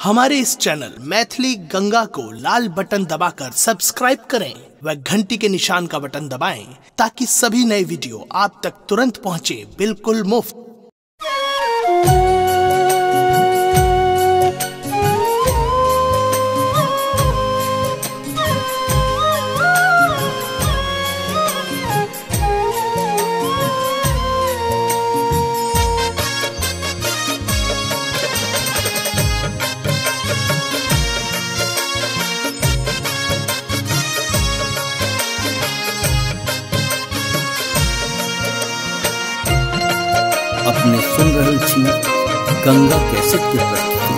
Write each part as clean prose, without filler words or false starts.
हमारे इस चैनल मैथिली गंगा को लाल बटन दबाकर सब्सक्राइब करें व घंटी के निशान का बटन दबाएं ताकि सभी नए वीडियो आप तक तुरंत पहुंचे बिल्कुल मुफ्त। अपने सुन रहल छी गंगा कैसेट के प्रस्तुति।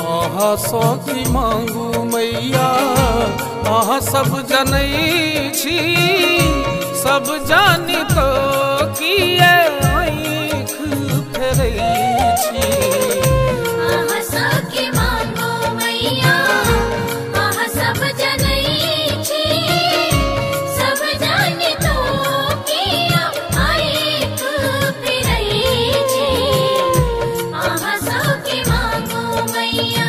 आहा सौखी मांगू मैया आहा सब जनै छी, सब जानी तो किए आँख फेरै छी। आहा सौखी मांगू मैया आहा सब जनै छी, सब जानी तो किए आँख फेरै छी। आहा सौखी मांगू मैया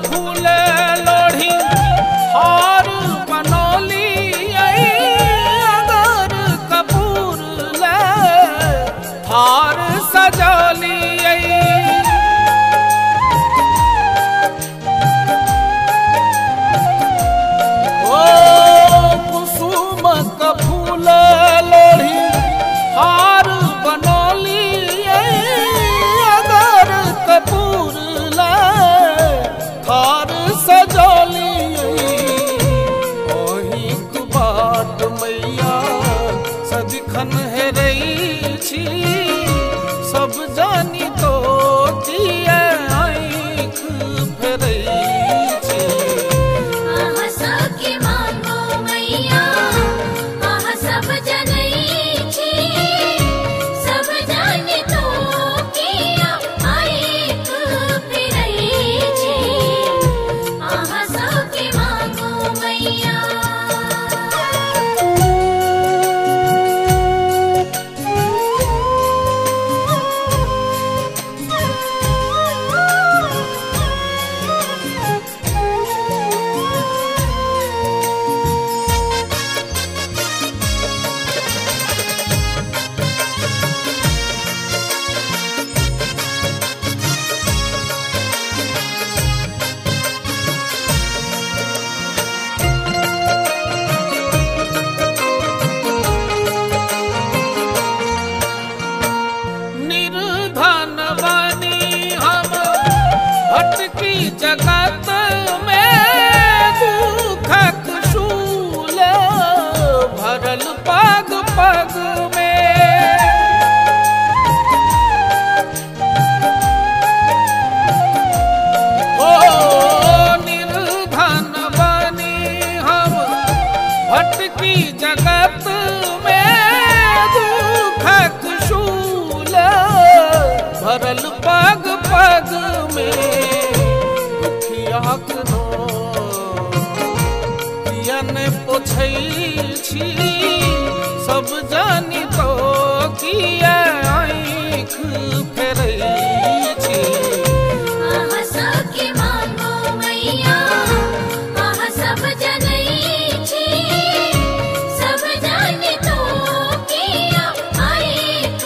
फूले लोढ़ी हार बनौली अगर कपूर ले हार सजौली। ओ कुसुम का फूले लोढ़ी हार बनौली अगर कपूर ले हार सजौली। ओही बाट मैया सदिखन हेरै छी, सब जानी तो किए आँख फेरै छी। आहा सौखी मांगू मैया आहा सब जनै छी, सब जानी तो किए आँख फेरै छी। आहा सौखी मांगू मैया निर्धन बनी हम भटकी जगत में, दुखक शूल भरल पग पग में। ओ निर्धन बनी हम भटकी जगत में, दुखक शूल भरल पग पग में। दुखियाक नो कियन पोछै छी, सब जानी तो किए आँख फेरै छी। आहा सौखी मांगू मैया आहा सब जनै छी, सब जानी तो किए आँख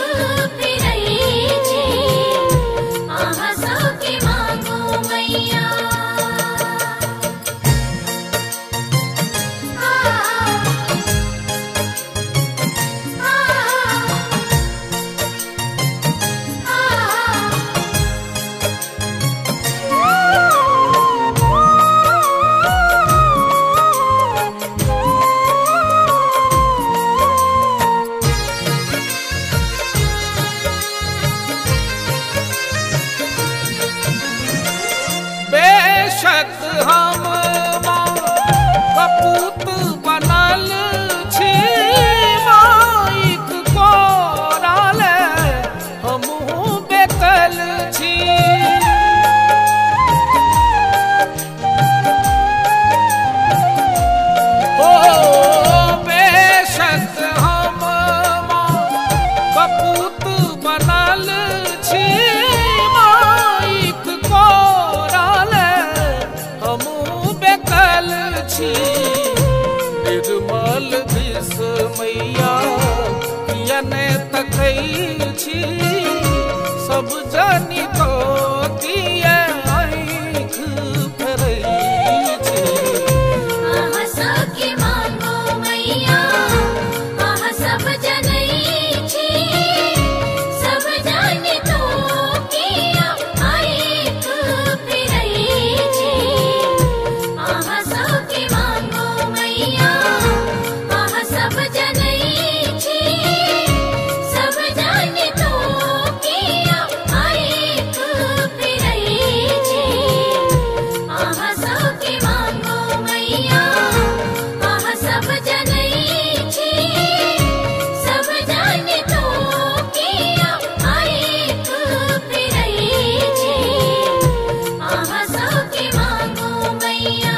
फेरै छी। आहा सौखी मांगू मैया आ जानी तो किए आँख फेरै छी। आहा सखी मांगो मैया आहा सब जनै छी, सब जाने तो किया आँख फेरै छी। आहा सखी मांगो मैया आहा सब जनै छी, सब जाने तो किया आँख फेरै छी। आहा सखी मांगो मैया आहा सब जनै छी, सब जाने तो किया आँख फेरै छी। आहा सखी मांगो मैया।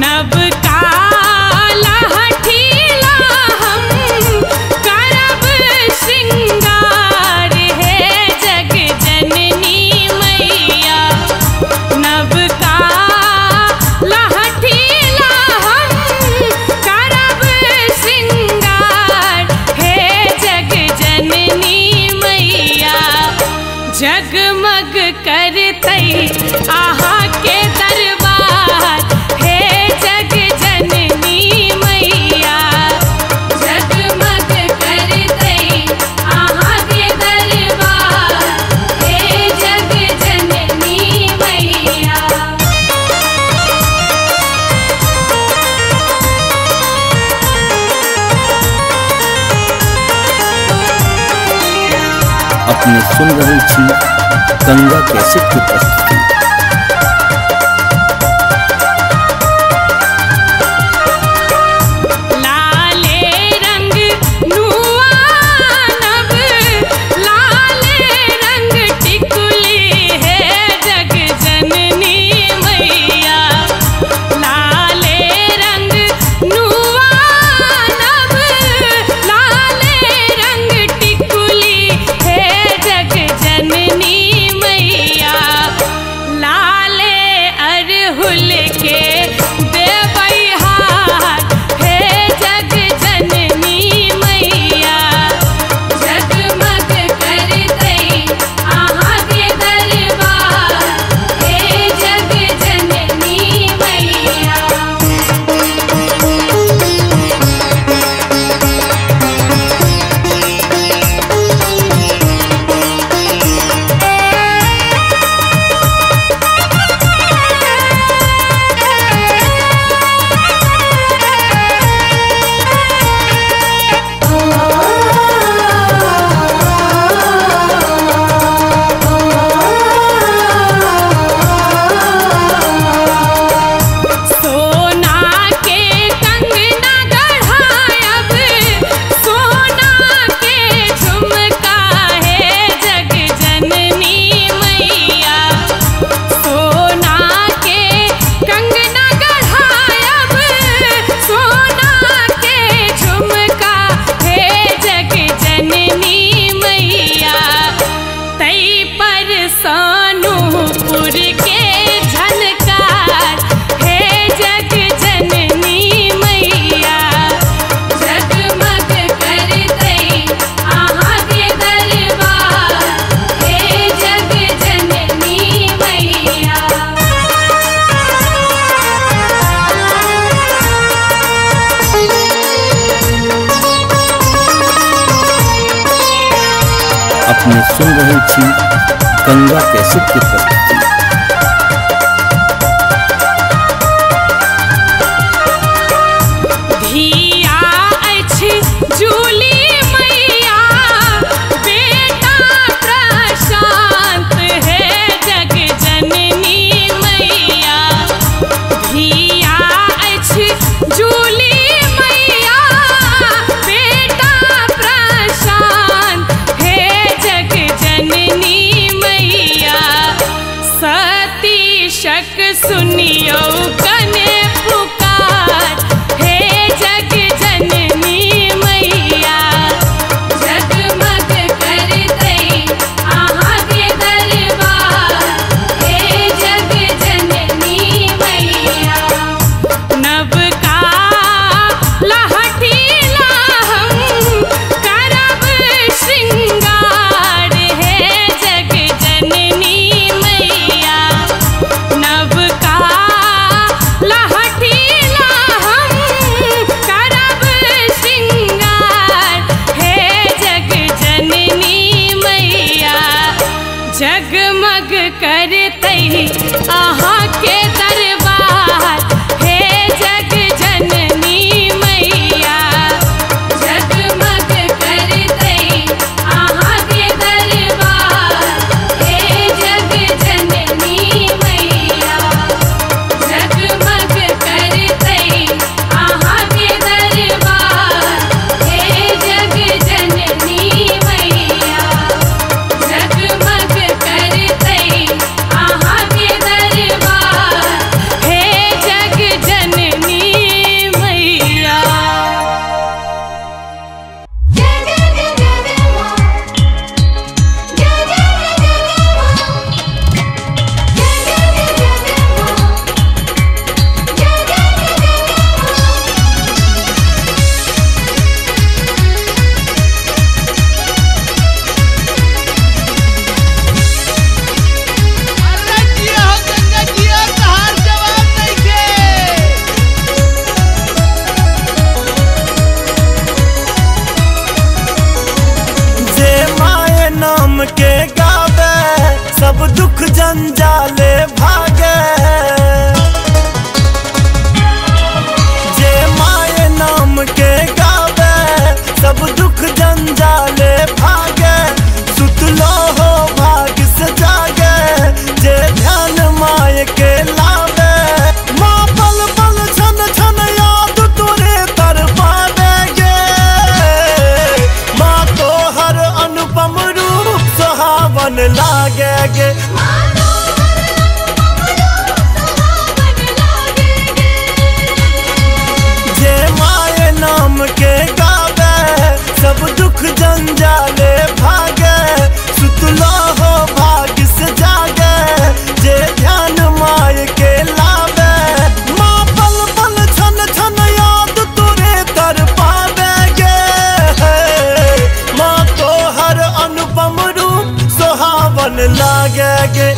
नव काला हठीला हम करब श्रृंगार है जग जननी मैया। नव काला हठीला हम करब श्रृंगार है जग जननी मैया। जगमग करतै आहा के दरबार हे जग जननी मैया। जगमग करतै आहा के दरबार हे जग जननी मैया। अपने सुन रहे छी गंगा कैसेट की प्रस्तुति। लाले रंग नुआ नभ लाले रंग टिकुली है जग जननी मैया। लाले रंग नुआ नभ लाले रंग टिकुली है जग जननी मैया। लाले अरहुल के देबै हार हे जग जननी मैया। जगमग करतै आहा के दरबार हे जग जननी मैया। सोना के कंगना गढ़ायब सोना के झुमका है जग जननी मैया। सोना के कंगना गढ़ायब सोना के झुमका है जग जननी मैया। तै पर सानूपुर के झनकार हे जग जननी मैया। जगमग करतै आहा के दरबार हे जग जननी मैया। अपने सुन रहे छी गंगा कैसेट की प्रस्तुति। धिया अछि जूली मैया बेटा प्रशांत है जग जननी मैया। धिया अछि जूली मैया बेटा प्रशांत है जगमग करते अहाँ के दरबार हे जग जननी मैया। जगमग करते अहाँ के दरबार हे जग जननी मैया। जगमग करते अहाँ के दरबार हे जग जननी मैया। जगमग करते अहाँ के दरबार हे जग जननी मैया। जे माए नाम के गावे सब दुख जंजाले भागे। जे माए नाम के गावे सब दुख जंजाले भागे। सुतलो हो भाग से जागे जे ध्यान माए के लावे। माँ पल पल छन छन याद तोरे तर पावेगे। माँ तो हर अनुपम रूप सुहावन लागेगे। जे माए नाम के गावे सब दुख जंजाले भागे। सुतलो हो भाग से जागे जे ध्यान माए के लावे। माँ पल पल छन छन याद तोरे तर पावेगे। माँ तो हर अनुपम रूप सुहावन लागेगे।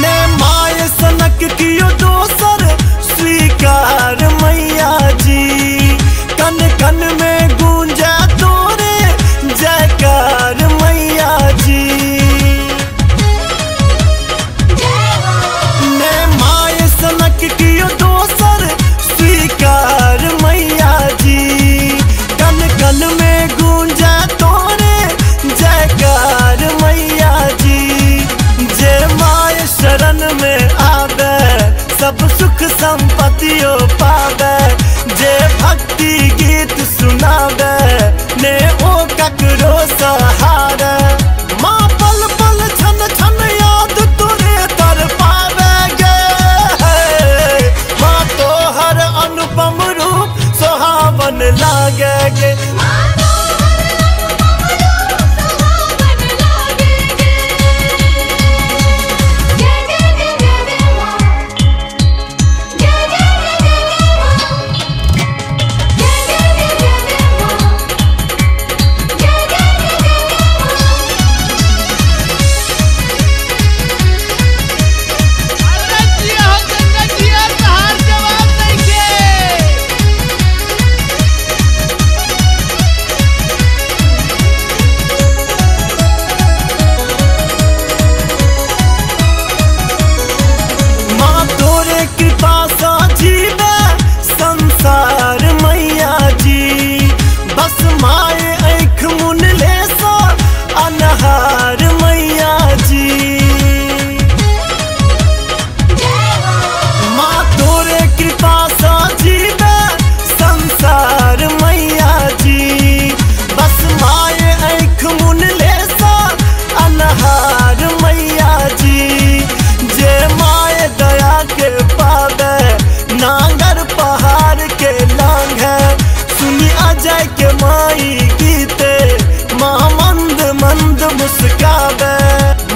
ने माय सनक कियो दोसर स्वीकार मैया जी। कन कन में गूंजा तोरे जयकार मैया जी। ने माय सनक कियो दोसर स्वीकार मैया जी। कन कन में गूंजा तोरे जयकार मैया जी। जे माय शरण में आवे सब सुख संपत्तियों पावे। जे भक्ति गीत सुनावे ने ओ ककरो सहारे। माँ पल पल छन छन याद तोरे तर पावेगे। माँ तो हर अनुपम रूप सुहावन लागेगे। माँ तोरे कृपा सा जीवे संसार मैया जी। बस माए आँख मुन ले सा अनहार मैया जी। माँ तोरे कृपा सा जीवे संसार मैया जी। बस माए आँख मुन ले सा अनहार मैया जी। जे माए दया के पावे नांगर पहाड़ के लांघे। सुनी अजय के माई गीते माँ मंद मंद मुस्कावे,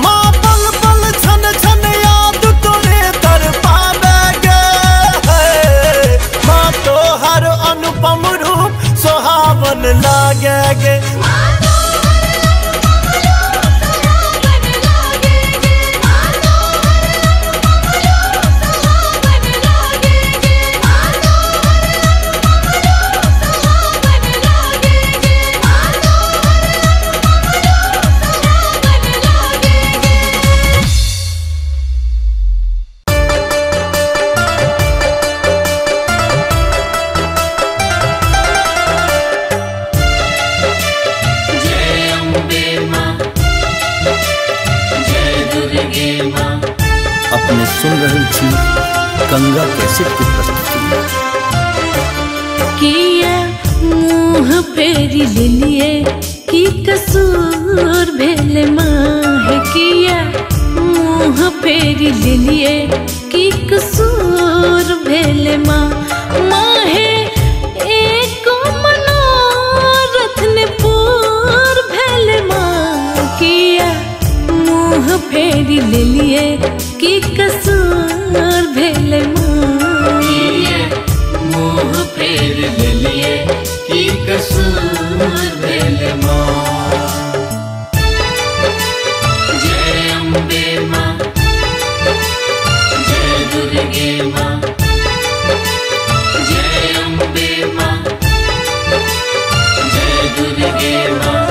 माँ पल पल छन छन याद तोरे तर पावे गे। माँ तो हर अनुपम रूप सुहावन लागे गे। अपने सुन रही थी गंगा कैसेट की प्रस्तुति। किया मुँह फेरी ले लिए कि कसूर भेल माँ, किया मुँह फेरी ले लिए कि कसूर भेल माँ। माहे एक मनोरथ ने पूर भेल माँ, किया मुँह फेरी ले लिए कि कसूर भेल माँ। मुँह फेर ले लिए कि कसूर भेल माँ। जय अम्बे माँ, जय दुर्गे माँ, जय अम्बे माँ, जय दुर्गे माँ।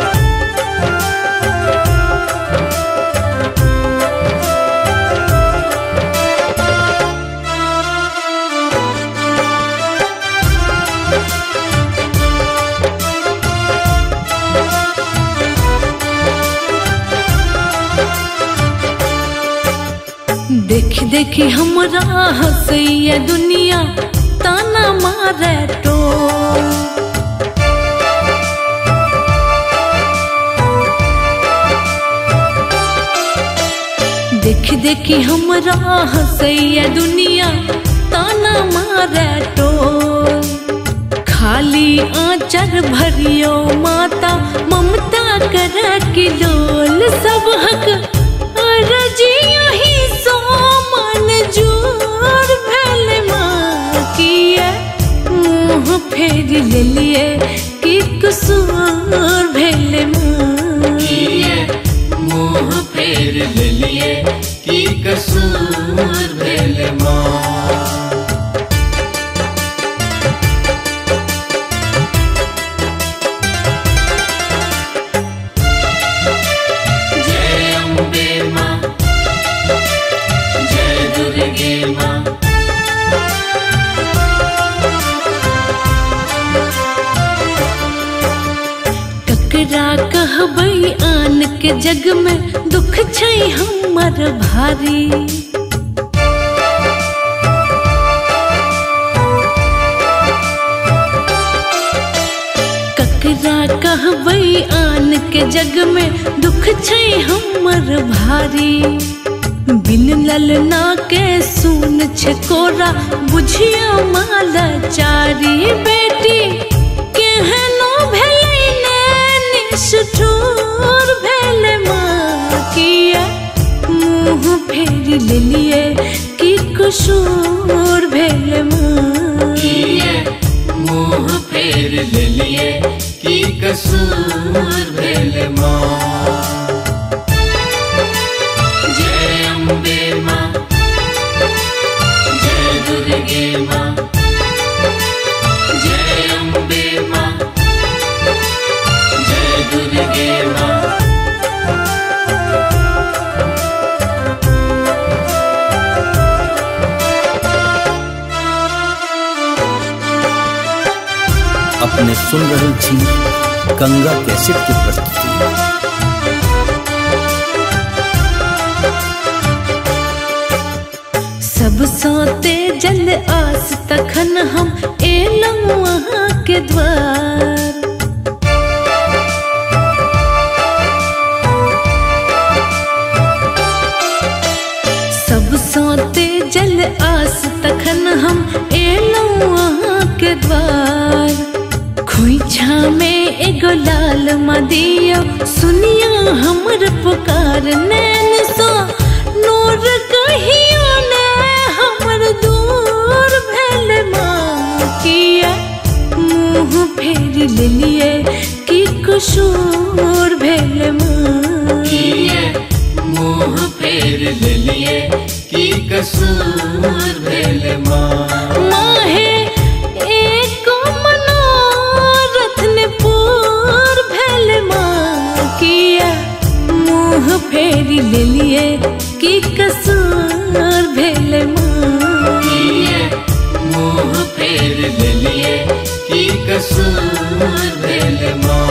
देखी देखी हमरा हंसैया दुनिया ताना मारे तो। देखी देखी हमरा हंसैया दुनिया ताना मारे तो। खाली आंचर भरियो माता ममता कर की लोल, सब हक रजिया ही सो मन जोर भेल माँ। किया मुँह फेर ले लिए कि कसूर भेल माँ। मुँह फेर ले लिए कि कसूर भेल माँ। जय अम्बे माँ, जय दुर्गे माँ। ककरा कहबै आन के जग में दुख छै हमर भारी। ककरा कहबै आन के जग में दुख छै हमर भारी। बिन ललना के सुन छे कोरा बुझिया माला चारी। बेटी केहनो भेलै ने निष्ठुर भेल माँ। किया मुँह फेर ले लिए कि कसूर भेल माँ। मुँह फेर ले लिए कि कसूर भेल माँ। जय अम्बे माँ, जय दुर्गे माँ, जय अम्बे माँ, जय दुर्गे माँ। अपने सुन रही थी गंगा कैसेट की प्रस्तुति। सब सोते जल आस तखन हम एलहुँ वहाँ के द्वार। सब सोते जल आस तखन हम एलहुँ वहाँ के द्वार। खोइछा अँखा में एगो लाल मदिया सुनिया हमर पुकार नैन सा नूर कहियो ने हमर दूर भेल माँ किया मुँह फेर लेलिए कि कसूर भेल माँ किए मुँह फेर लेलिए कि कसूर भेल माँ माहे एको मनोरथ ने पूर भेल माँ किया मुँह फेर लेलिए कि कसूर भेल माँ किए मुँह फेर लेलिए कि कसूर भेल माँ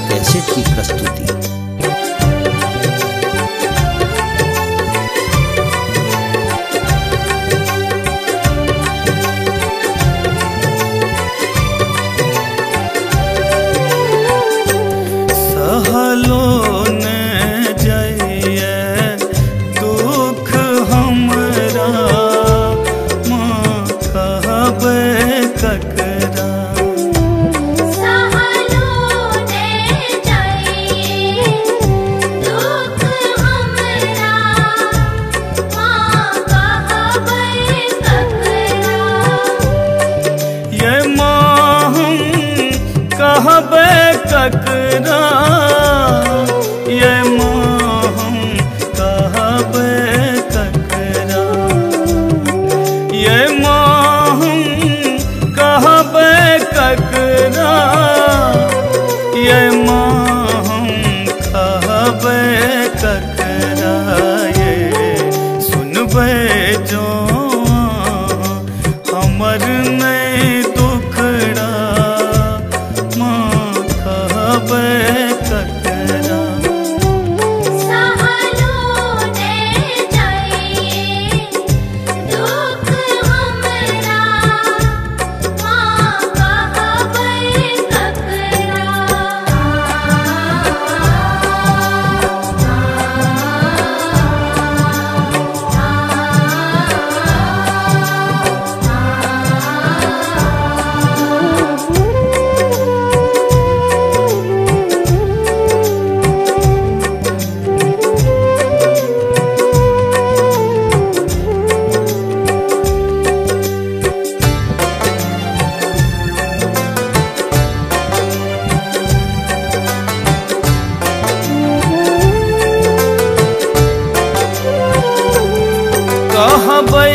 कैसेट की प्रस्तुति। हमर नहीं दुखड़ा माँ कहबे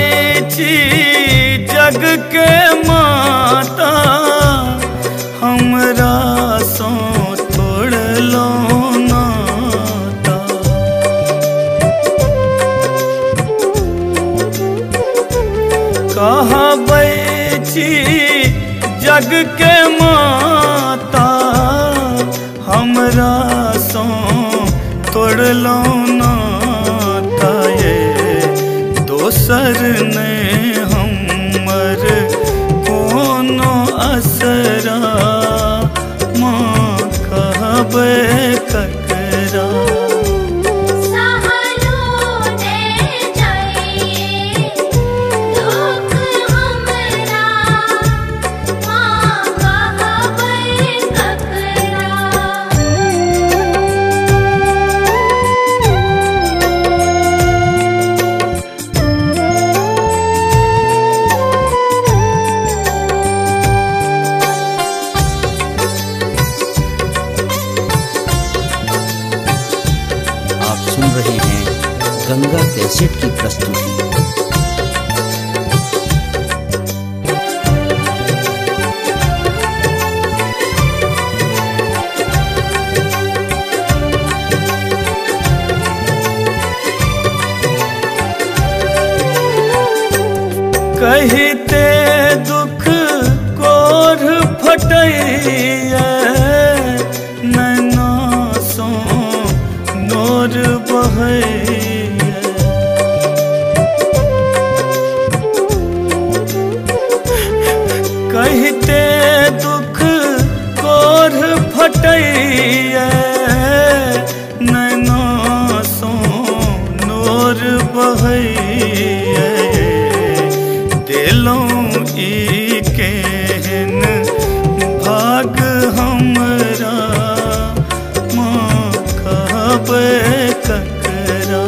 बैठी जग के माता हमरा सो तोड़ लो नाता। कहा बैठी जग के माता हमरा सो तोड़ लो नाता। ये दोसर ने हमर कोनो असरा माँ कहबे ककरा। सुन रहे हैं गंगा कैसेट की प्रस्तुति। कहते दुख कोर फटैया नैना सो नोर बहैया। कहते दुख कोर फटैया नैना सो नोर बहैया। दिलों ई केहन भाग हमरा माँ कहबे ककरा।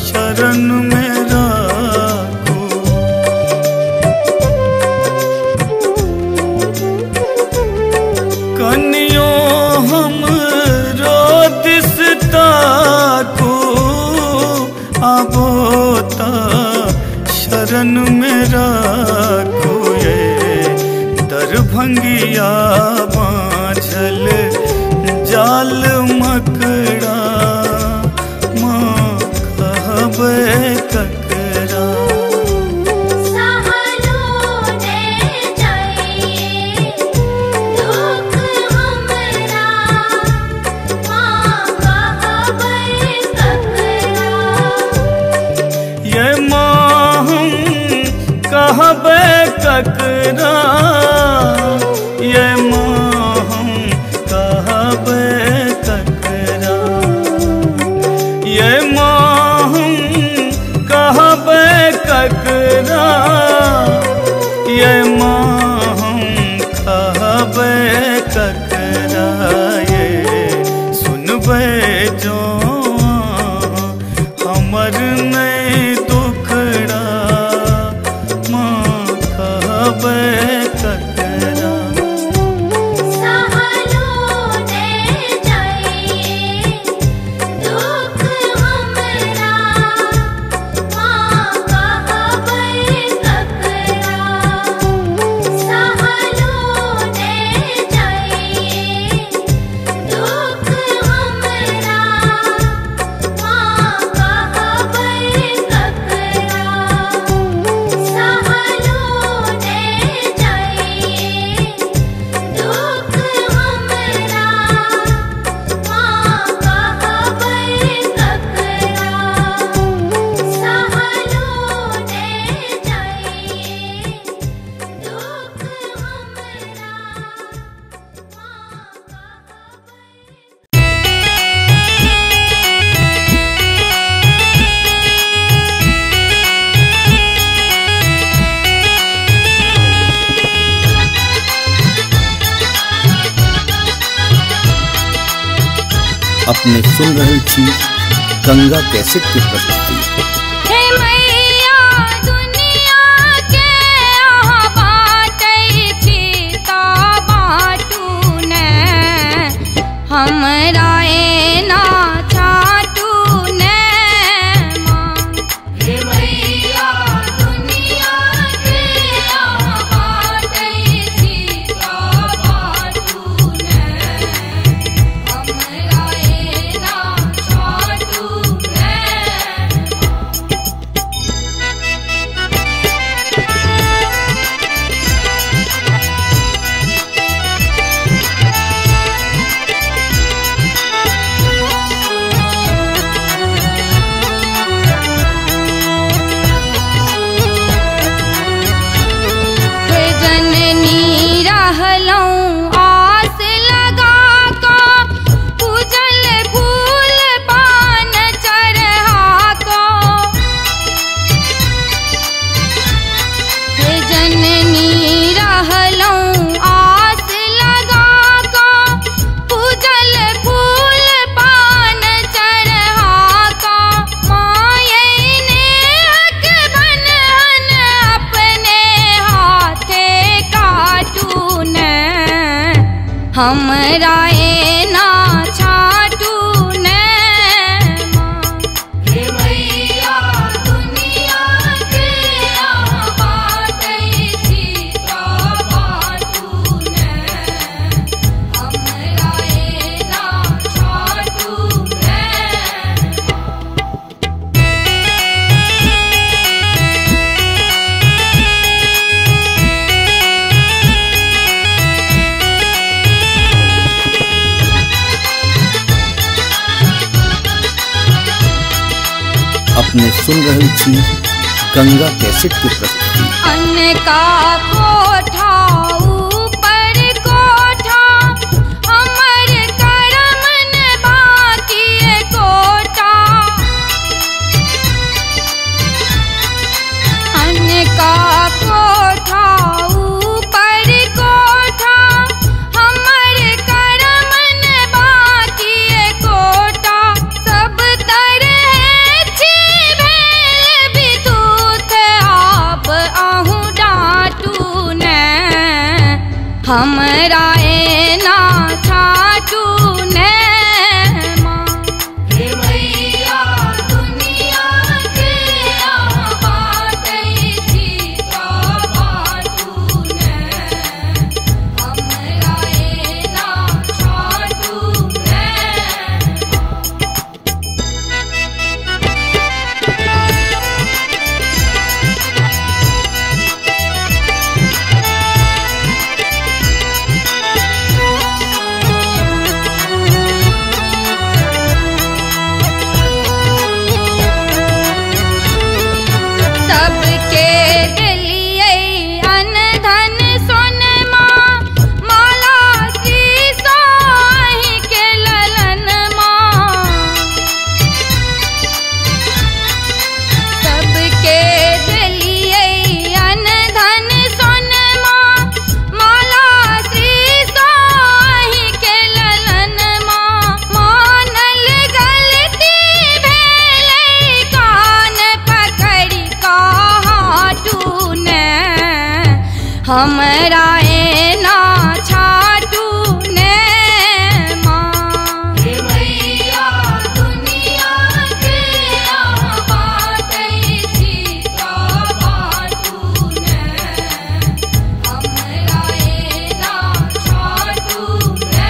शरण में राखो। कनियो हम दिस ताको आबो ता शरण में राखो। ये दरभंगिया बाझल जाल मकड़ा माँ कहबे ककरा। ये माँ हम कहबे ककरा। ये माँ हम कहबे ककरा। ये माँ हम कहबे ककरा। ये माँ हम कहबे ककरा। ये सुनबे जो हमर नहीं दुखड़ा माँ कहबे अपने सुन रहे छी गंगा कैसेट की प्रस्तुति। हे मैया दुनिया के आहा बाटै छी ता बाटू ने हमरा एना छाटू ने माँ। हे मैया दुनिया के आहा बाटै छी ता बाटू ने हमरा एना छाटू ने। हे जननी रहलौं आस लगा का पूजल फूल पान चढ़ा का। हे जननी रहलौं आस लगा का पूजल फूल पान चढ़ा का। माये ने हक बनहन अपने हाथे काटू ने हमरा एना छाटू ने माँ। हे मैया दुनिया के आहा बाटै छी ता बाटू ने हमरा एना छाटू ने। अपने सुन रहे छी गंगा कैसेट की प्रस्तुति। अन्न का कोठा ऊपर कोठा हमर करम न बाकी कोठा। अन्न का कोठा ऊपर कोठा हमर करम न बाकी कोठा। सब तरह छी भेल विद्युत आप आहू डांटू ने हमरा एना छाटू ने माँ। हे मैया दुनिया के आहा बाटै छी ता बाटू ने हमरा एना छाटू ने। सबके देलियै अन्न धन सोनमा माला शीशो अहीं के ललनमा। सबके देलियै अन्न धन सोनमा माला शीशो अहीं के ललनमा। मानल गलती भेलै कान पकड़ि का हाटू ने हमरा एना छाटू ने माँ। हे मैया दुनिया के आहा बाटै छी ता बाटू ने हमरा एना छाटू ने।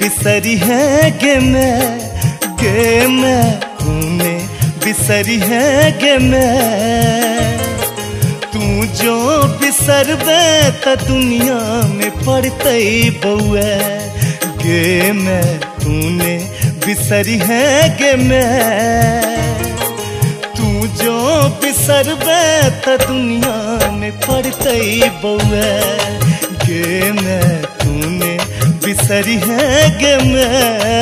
बिसरी है गे मैं तूने बिसरी है गे मैं। तू जो बिसरबे त दुनिया में पड़ते बउए गे मैं तूने बिसरी है गे मैं, तू जो बिसर त दुनिया में पड़ते बउए, गे मैं तूने बिसरी है गे मैं।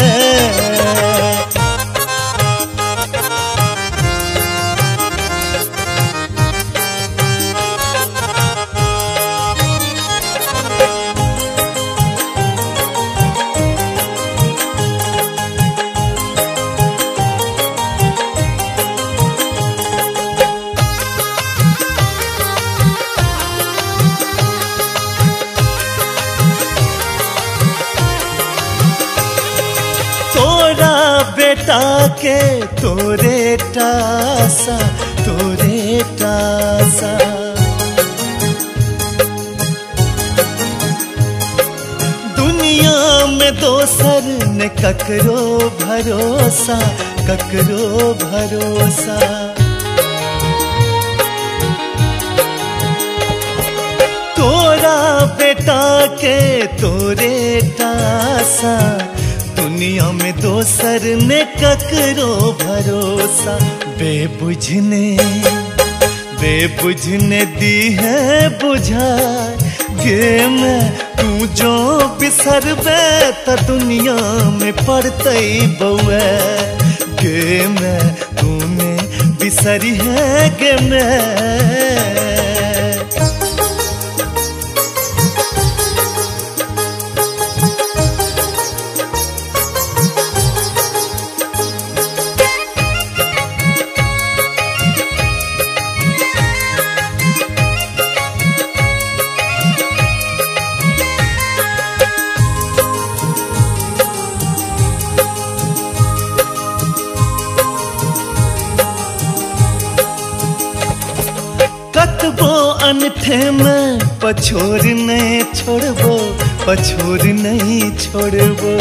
तोरा बेटा के तोरे टासा, तोरे टासा, दुनिया में दोसर ने ककरो भरोसा, ककरो भरोसा। तोरा बेटा के तोरे टासा, दुनिया में दोसर ने ककरो भरोसा। बेबुझने दी है बुझा, गे मैं तू जो बिसर त दुनिया में पड़ते बउए, गे मैं तूने बिसरी है गे मैं। कतबो अनठे में पछोर नहीं छोड़बो, पछोर नहीं छोड़बो।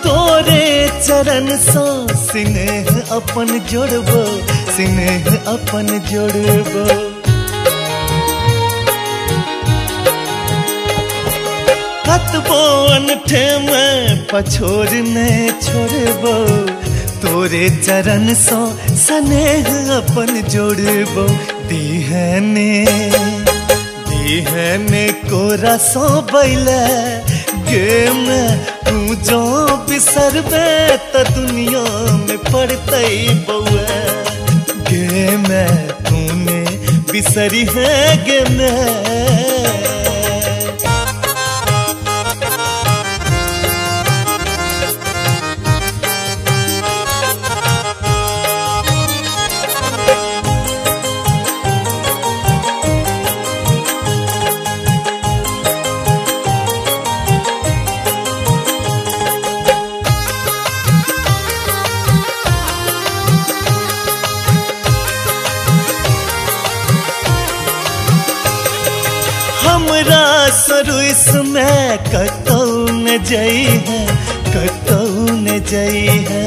तोरे चरण सो स्नेह अपन जोड़बो, स्नेह अपन जोड़बो। कतबो अनठे में पछोर नहीं छोड़बो, तोरे चरण सो स्नेह अपन जोड़बो। दीहने कोरा सो बैले, गे मैं तू जो बिसरबे त दुनिया में पड़ते बउए, गे मैं तूने बिसरी है गे मैं। हमरा सरुस में कतौ न जई है, कतौ न जई है।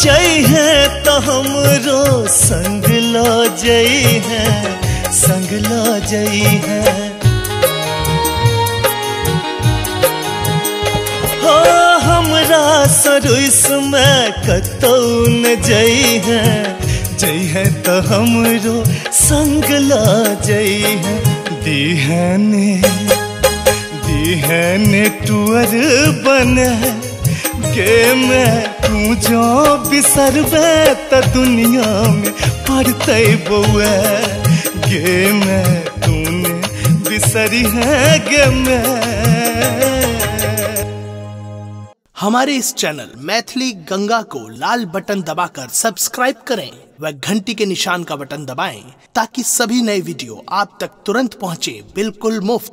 जई है तो हमरो संग लो जई है, संग लो जई है। हो हमरा सरुस में कतौ न जई है, जई है तो हमरो संग ला जई है। दीहने टुअर बने, गे मैं तू जो बिसरबे त दुनिया में पड़ते बउए, गे मैं तूने बिसरी है गे मैं। हमारे इस चैनल मैथिली गंगा को लाल बटन दबाकर सब्सक्राइब करें व घंटी के निशान का बटन दबाएं ताकि सभी नए वीडियो आप तक तुरंत पहुंचे बिल्कुल मुफ्त।